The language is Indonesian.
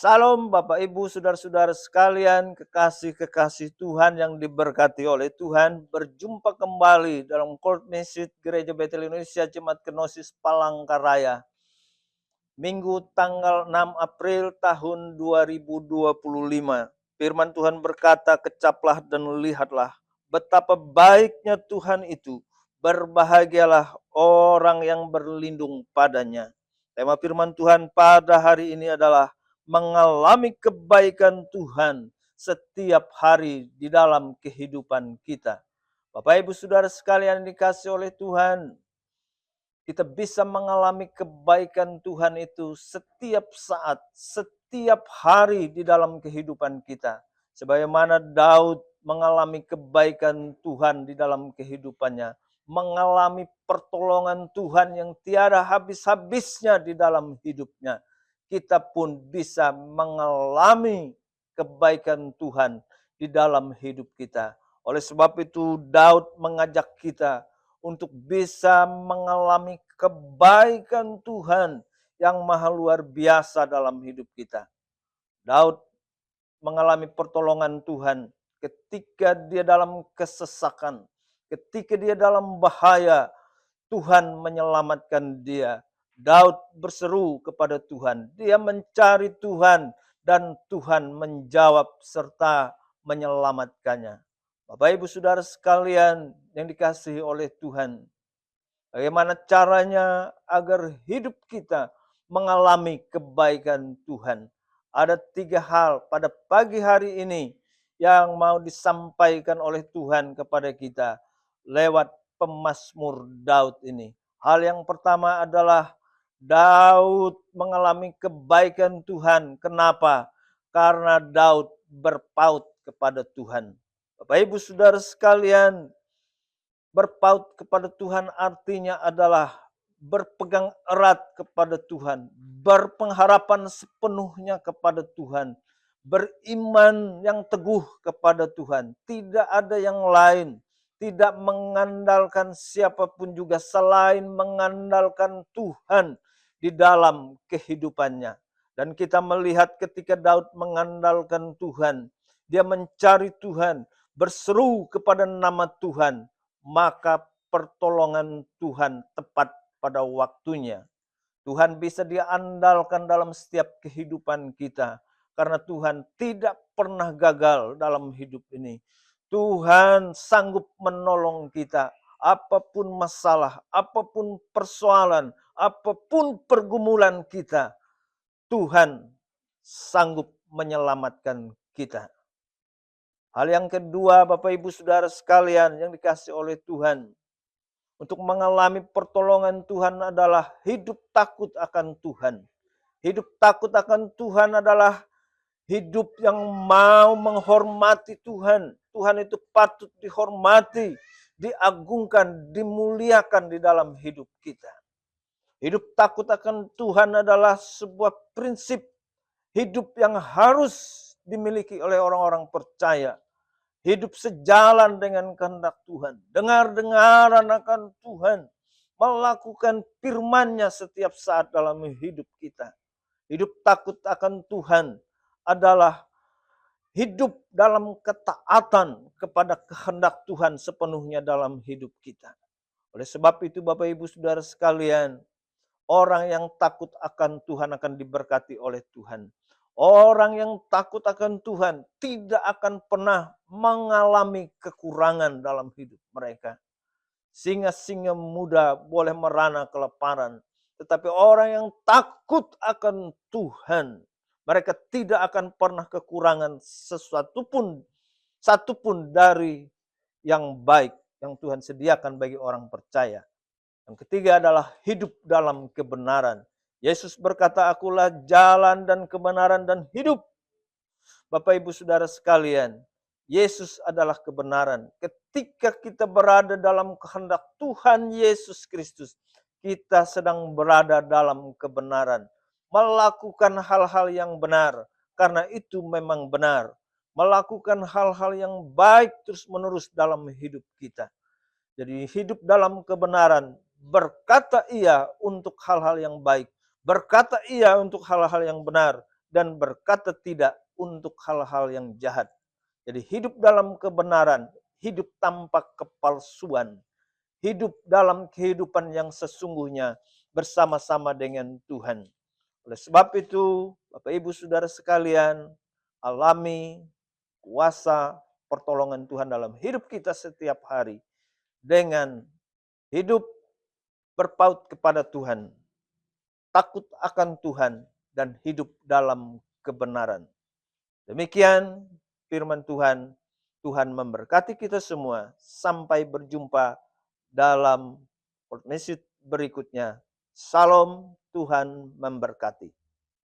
Salam Bapak Ibu, saudara-saudara sekalian, kekasih-kekasih Tuhan yang diberkati oleh Tuhan. Berjumpa kembali dalam Court Message Gereja Betel Indonesia Jemaat Kenosis Palangkaraya. Minggu tanggal 6 April tahun 2025. Firman Tuhan berkata, kecaplah dan lihatlah betapa baiknya Tuhan itu. Berbahagialah orang yang berlindung padanya. Tema firman Tuhan pada hari ini adalah mengalami kebaikan Tuhan setiap hari di dalam kehidupan kita. Bapak Ibu Saudara sekalian dikasih oleh Tuhan, kita bisa mengalami kebaikan Tuhan itu setiap saat, setiap hari di dalam kehidupan kita. Sebagaimana Daud mengalami kebaikan Tuhan di dalam kehidupannya, mengalami pertolongan Tuhan yang tiada habis-habisnya di dalam hidupnya. Kita pun bisa mengalami kebaikan Tuhan di dalam hidup kita. Oleh sebab itu Daud mengajak kita untuk bisa mengalami kebaikan Tuhan yang maha luar biasa dalam hidup kita. Daud mengalami pertolongan Tuhan ketika dia dalam kesesakan, ketika dia dalam bahaya, Tuhan menyelamatkan dia. Daud berseru kepada Tuhan, dia mencari Tuhan dan Tuhan menjawab serta menyelamatkannya. Bapak Ibu Saudara sekalian yang dikasihi oleh Tuhan, bagaimana caranya agar hidup kita mengalami kebaikan Tuhan? Ada 3 hal pada pagi hari ini yang mau disampaikan oleh Tuhan kepada kita lewat pemazmur Daud ini. Hal yang pertama adalah Daud mengalami kebaikan Tuhan. Kenapa? Karena Daud berpaut kepada Tuhan. Bapak Ibu Saudara sekalian, berpaut kepada Tuhan artinya adalah berpegang erat kepada Tuhan, berpengharapan sepenuhnya kepada Tuhan, beriman yang teguh kepada Tuhan. Tidak ada yang lain, tidak mengandalkan siapapun juga selain mengandalkan Tuhan di dalam kehidupannya. Dan kita melihat ketika Daud mengandalkan Tuhan, dia mencari Tuhan, berseru kepada nama Tuhan, maka pertolongan Tuhan tepat pada waktunya. Tuhan bisa diandalkan dalam setiap kehidupan kita, karena Tuhan tidak pernah gagal dalam hidup ini. Tuhan sanggup menolong kita, apapun masalah, apapun persoalan, apapun pergumulan kita, Tuhan sanggup menyelamatkan kita. Hal yang kedua, Bapak Ibu Saudara sekalian yang dikasihi oleh Tuhan, untuk mengalami pertolongan Tuhan adalah hidup takut akan Tuhan. Hidup takut akan Tuhan adalah hidup yang mau menghormati Tuhan. Tuhan itu patut dihormati, diagungkan, dimuliakan di dalam hidup kita. Hidup takut akan Tuhan adalah sebuah prinsip hidup yang harus dimiliki oleh orang-orang percaya. Hidup sejalan dengan kehendak Tuhan. Dengar-dengaran akan Tuhan. Melakukan firman-Nya setiap saat dalam hidup kita. Hidup takut akan Tuhan adalah hidup dalam ketaatan kepada kehendak Tuhan sepenuhnya dalam hidup kita. Oleh sebab itu Bapak Ibu Saudara sekalian, orang yang takut akan Tuhan akan diberkati oleh Tuhan. Orang yang takut akan Tuhan tidak akan pernah mengalami kekurangan dalam hidup mereka. Singa-singa muda boleh merana kelaparan, tetapi orang yang takut akan Tuhan, mereka tidak akan pernah kekurangan satupun dari yang baik yang Tuhan sediakan bagi orang percaya. Yang ketiga adalah hidup dalam kebenaran. Yesus berkata, akulah jalan dan kebenaran dan hidup. Bapak Ibu Saudara sekalian, Yesus adalah kebenaran. Ketika kita berada dalam kehendak Tuhan Yesus Kristus, kita sedang berada dalam kebenaran. Melakukan hal-hal yang benar, karena itu memang benar. Melakukan hal-hal yang baik terus-menerus dalam hidup kita. Jadi hidup dalam kebenaran, berkata iya untuk hal-hal yang baik, berkata iya untuk hal-hal yang benar, dan berkata tidak untuk hal-hal yang jahat. Jadi hidup dalam kebenaran, hidup tanpa kepalsuan, hidup dalam kehidupan yang sesungguhnya bersama-sama dengan Tuhan. Oleh sebab itu, Bapak Ibu Saudara sekalian, alami kuasa pertolongan Tuhan dalam hidup kita setiap hari dengan hidup berpaut kepada Tuhan, takut akan Tuhan, dan hidup dalam kebenaran. Demikian firman Tuhan. Tuhan memberkati kita semua. Sampai berjumpa dalam message berikutnya. Salam, Tuhan memberkati.